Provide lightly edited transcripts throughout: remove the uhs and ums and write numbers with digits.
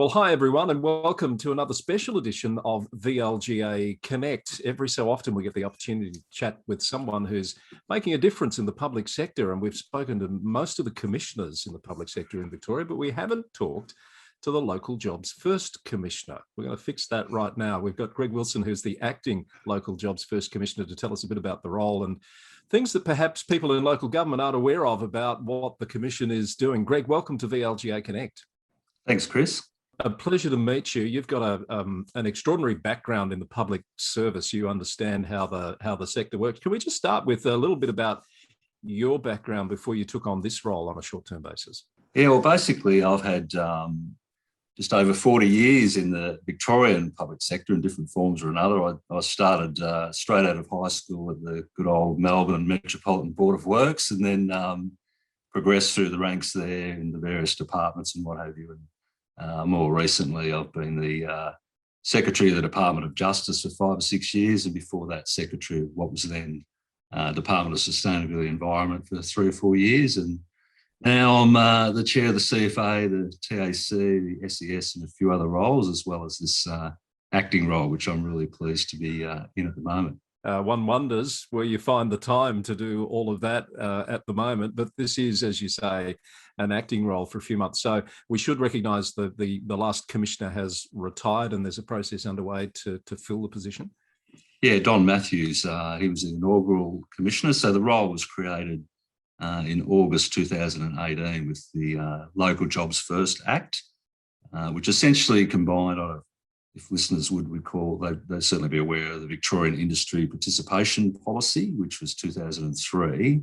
Well, hi everyone, and welcome to another special edition of VLGA Connect. Every so often we get the opportunity to chat with someone who's making a difference in the public sector, and we've spoken to most of the commissioners in the public sector in Victoria, but we haven't talked to the Local Jobs First Commissioner. We're going to fix that right now. We've got Greg Wilson, who's the acting Local Jobs First Commissioner, to tell us a bit about the role and things that perhaps people in local government aren't aware of about what the Commission is doing. Greg, welcome to VLGA Connect. Thanks, Chris. A pleasure to meet you. You've got an extraordinary background in the public service. You understand how the sector works. Can we just start with a little bit about your background before you took on this role on a short-term basis? Yeah, well, basically, I've had just over 40 years in the Victorian public sector in different forms or another. I started straight out of high school at the good old Melbourne Metropolitan Board of Works, and then progressed through the ranks there in the various departments and what have you. And more recently, I've been the Secretary of the Department of Justice for 5 or 6 years, and before that, Secretary of what was then Department of Sustainability and Environment for 3 or 4 years. And now I'm the Chair of the CFA, the TAC, the SES, and a few other roles, as well as this acting role, which I'm really pleased to be in at the moment. One wonders where you find the time to do all of that at the moment, but this is, as you say, an acting role for a few months. So we should recognise that the last commissioner has retired and there's a process underway to fill the position. Yeah, Don Matthews, he was the inaugural commissioner. So the role was created in August 2018 with the Local Jobs First Act, which essentially combined, if listeners would recall, they'd certainly be aware of the Victorian Industry Participation Policy, which was 2003,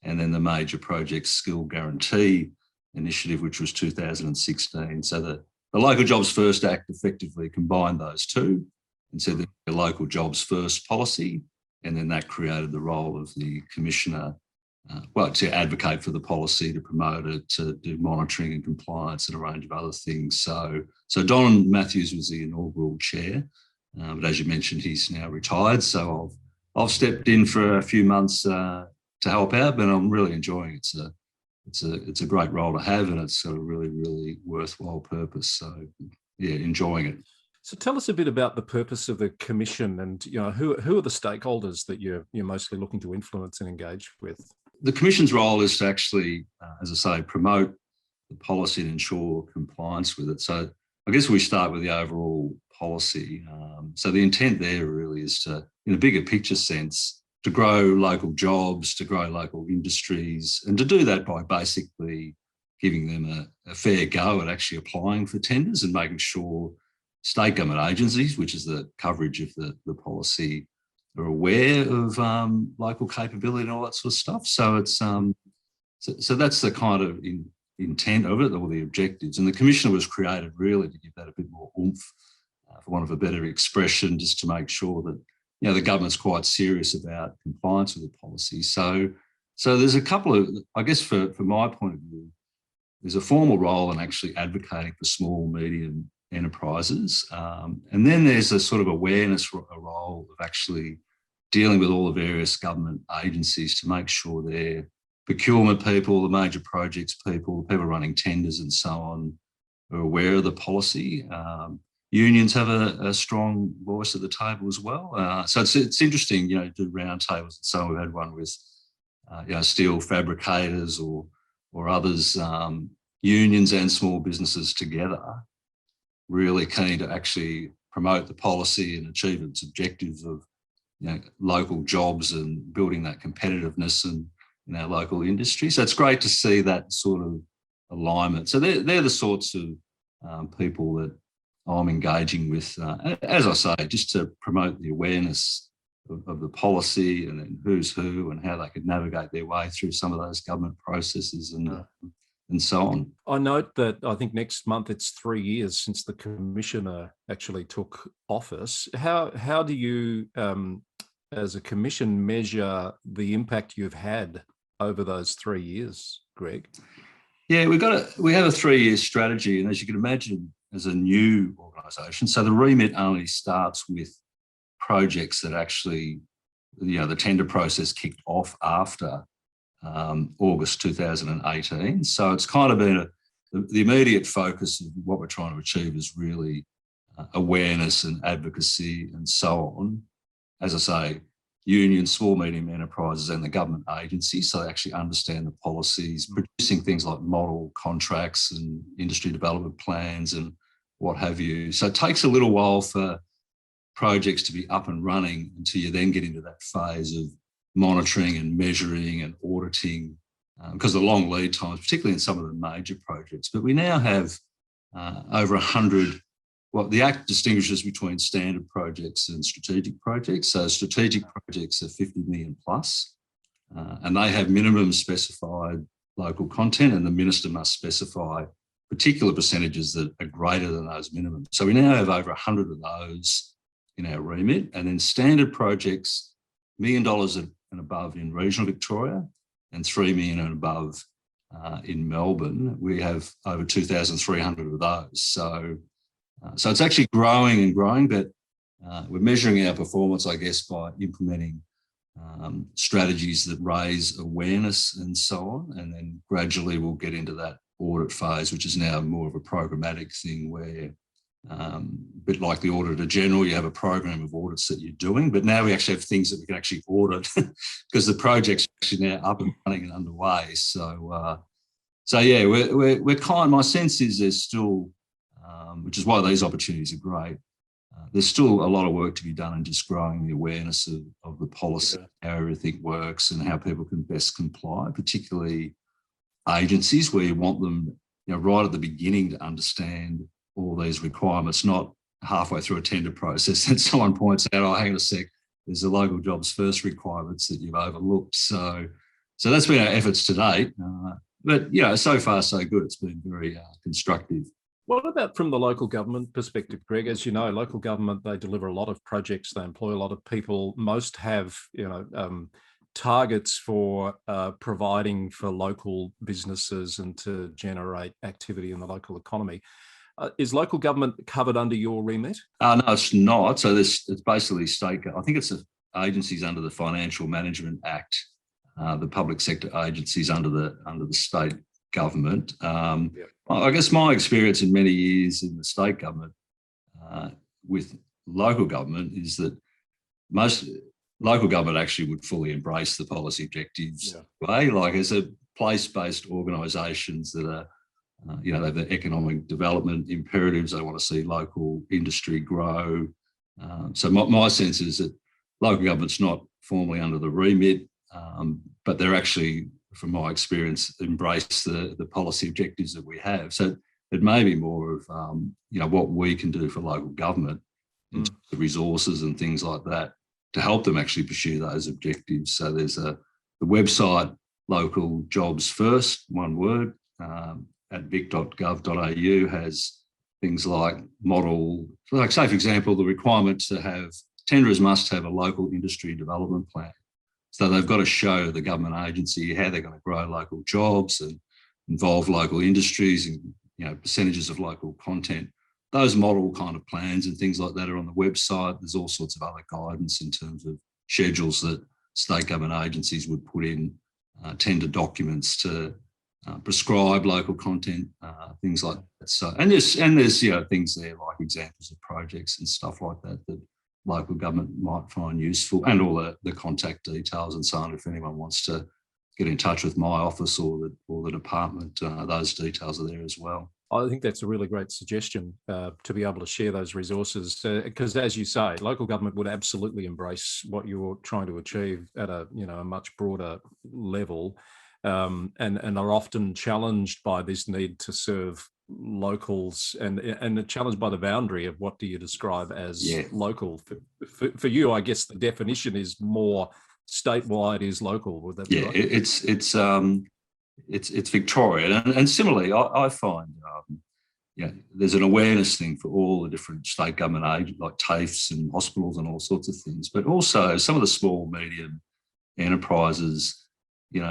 and then the Major Project Skill Guarantee Initiative, which was 2016. So the Local Jobs First Act effectively combined those two and said the Local Jobs First policy, and then that created the role of the Commissioner, to advocate for the policy, to promote it, to do monitoring and compliance and a range of other things. So Don Matthews was the inaugural chair, but as you mentioned, he's now retired. So I've stepped in for a few months to help out, but I'm really enjoying it. It's a great role to have, and it's a really, really worthwhile purpose. So yeah, enjoying it. So tell us a bit about the purpose of the commission, and who are the stakeholders that you're mostly looking to influence and engage with? The Commission's role is to actually, as I say, promote the policy and ensure compliance with it. So I guess we start with the overall policy. So the intent there really is to, in a bigger picture sense, to grow local jobs, to grow local industries, and to do that by basically giving them a fair go at actually applying for tenders and making sure state government agencies, which is the coverage of the policy, are aware of local capability and all that sort of stuff. So it's so that's the kind of intent of it, or the objectives. And the Commissioner was created really to give that a bit more oomph, for want of a better expression, just to make sure that the government's quite serious about compliance with the policy. So there's a couple of, I guess, for my point of view, there's a formal role in actually advocating for small, medium enterprises. And then there's a sort of awareness role of actually dealing with all the various government agencies to make sure their procurement people, the major projects people, the people running tenders and so on, are aware of the policy. Unions have a strong voice at the table as well. So it's interesting, do roundtables and so on. We've had one with steel fabricators or others, unions and small businesses together, really keen to actually promote the policy and achieve its objectives of local jobs and building that competitiveness in our local industry. So it's great to see that sort of alignment. So they're the sorts of people that I'm engaging with, as I say, just to promote the awareness of the policy and then who's who and how they could navigate their way through some of those government processes and so on. I note that I think next month it's 3 years since the Commissioner actually took office. How do you, as a Commission, measure the impact you've had over those 3 years, Greg? Yeah, we have a 3-year strategy, and as you can imagine, as a new organisation, so the remit only starts with projects that actually, the tender process kicked off after August 2018. So it's kind of been the immediate focus of what we're trying to achieve is really awareness and advocacy and so on. As I say, unions, small, medium enterprises and the government agencies, so they actually understand the policies, producing things like model contracts and industry development plans and what have you. So it takes a little while for projects to be up and running until you then get into that phase of monitoring and measuring and auditing, because of the long lead times, particularly in some of the major projects. But we now have over 100. Well, the Act distinguishes between standard projects and strategic projects. So strategic projects are 50 million plus, and they have minimum specified local content, and the minister must specify particular percentages that are greater than those minimums. So we now have over 100 of those in our remit. And then standard projects, $1 million and above in regional Victoria and 3 million and above in Melbourne. We have over 2,300 of those. So it's actually growing and growing, but we're measuring our performance, I guess, by implementing strategies that raise awareness and so on. And then gradually we'll get into that audit phase, which is now more of a programmatic thing where, a bit like the Auditor General, you have a program of audits that you're doing, but now we actually have things that we can actually audit because the project's actually now up and running and underway. So yeah, we're kind. My sense is there's still, which is why these opportunities are great. There's still a lot of work to be done in just growing the awareness of the policy, how everything works and how people can best comply, particularly agencies where you want them, right at the beginning to understand all these requirements, not halfway through a tender process and someone points out, oh, hang on a sec, there's the local jobs first requirements that you've overlooked. So that's been our efforts to date. But, so far so good. It's been very constructive. What about from the local government perspective, Greg? As you know, local government, they deliver a lot of projects, they employ a lot of people. Most have, targets for providing for local businesses and to generate activity in the local economy. Is local government covered under your remit? No, it's not. So it's basically state. I think it's agencies under the Financial Management Act, the public sector agencies under the state government. I guess my experience in many years in the state government with local government is that most local government actually would fully embrace the policy objectives. Like as a place-based organisations that are, they have the economic development imperatives. They want to see local industry grow. So my sense is that local government's not formally under the remit, but they're actually, from my experience, embrace the policy objectives that we have. So it may be more of, what we can do for local government in terms of resources and things like that to help them actually pursue those objectives. So there's the website, Local Jobs First, one word, at vic.gov.au has things like model, like say, for example, the requirement to have, tenderers must have a local industry development plan. So they've got to show the government agency how they're going to grow local jobs and involve local industries and, percentages of local content. Those model kind of plans and things like that are on the website. There's all sorts of other guidance in terms of schedules that state government agencies would put in tender documents to prescribe local content, things like that. So, and there's things there like examples of projects and stuff like that local government might find useful, and all the contact details and so on. If anyone wants to get in touch with my office or the department, those details are there as well. I think that's a really great suggestion to be able to share those resources because, as you say, local government would absolutely embrace what you're trying to achieve at a much broader level, and are often challenged by this need to serve locals and challenged by the boundary of what do you describe as local. For you, I guess the definition is more statewide is local. Would that be right? It's Victorian, and similarly, I find there's an awareness thing for all the different state government agents like TAFEs and hospitals and all sorts of things, but also some of the small, medium enterprises,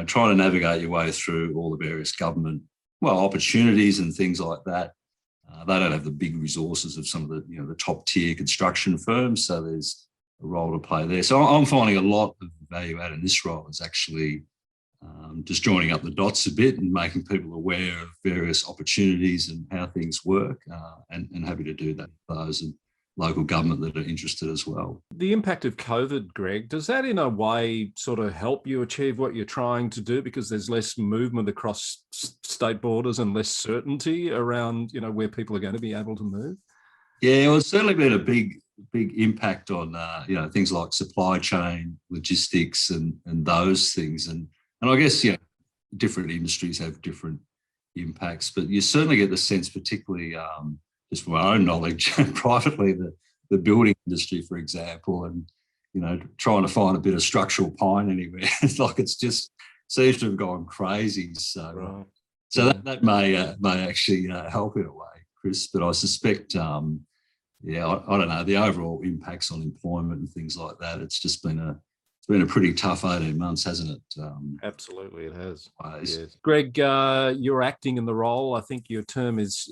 trying to navigate your way through all the various government opportunities and things like that. They don't have the big resources of some of the top tier construction firms, so there's a role to play there. So I'm finding a lot of value add in this role is actually just joining up the dots a bit and making people aware of various opportunities and how things work, and happy to do that for those in local government that are interested as well. The impact of COVID, Greg, does that in a way sort of help you achieve what you're trying to do, because there's less movement across state borders and less certainty around, where people are going to be able to move? Yeah, well, it's certainly been a big impact on things like supply chain, logistics, and those things. And I guess different industries have different impacts, but you certainly get the sense, particularly just from our own knowledge, privately, the building industry, for example, and trying to find a bit of structural pine anywhere. It's like it's just seems to have gone crazy. So, right. that may actually help in a way, Chris. But I suspect, I don't know, the overall impacts on employment and things like that. It's just been a pretty tough 18 months, hasn't it? Absolutely, it has. Yes. Greg, you're acting in the role. I think your term is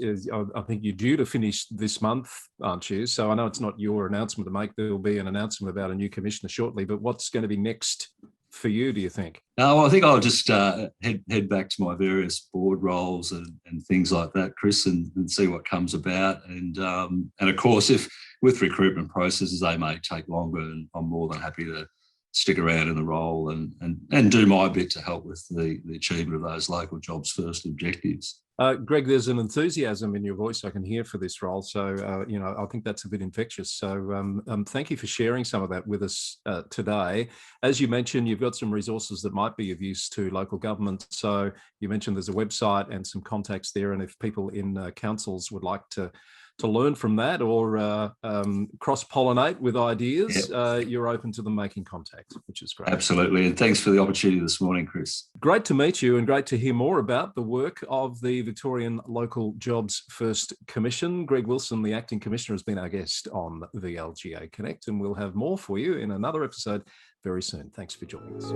I think you're due to finish this month, aren't you? So I know it's not your announcement to make. There'll be an announcement about a new commissioner shortly, but what's going to be next for you, do you think? Well, I think I'll just head back to my various board roles and things like that, Chris, and see what comes about. And of course, if with recruitment processes, they may take longer, and I'm more than happy to stick around in the role and do my bit to help with the achievement of those local jobs first objectives. Greg, there's an enthusiasm in your voice I can hear for this role. So, I think that's a bit infectious. So thank you for sharing some of that with us today. As you mentioned, you've got some resources that might be of use to local government. So you mentioned there's a website and some contacts there. And if people in councils would like to learn from that or cross-pollinate with ideas, you're open to them making contact, which is great. Absolutely. And thanks for the opportunity this morning, Chris. Great to meet you and great to hear more about the work of the Victorian Local Jobs First Commission. Greg Wilson, the Acting Commissioner, has been our guest on VLGA Connect, and we'll have more for you in another episode very soon. Thanks for joining us.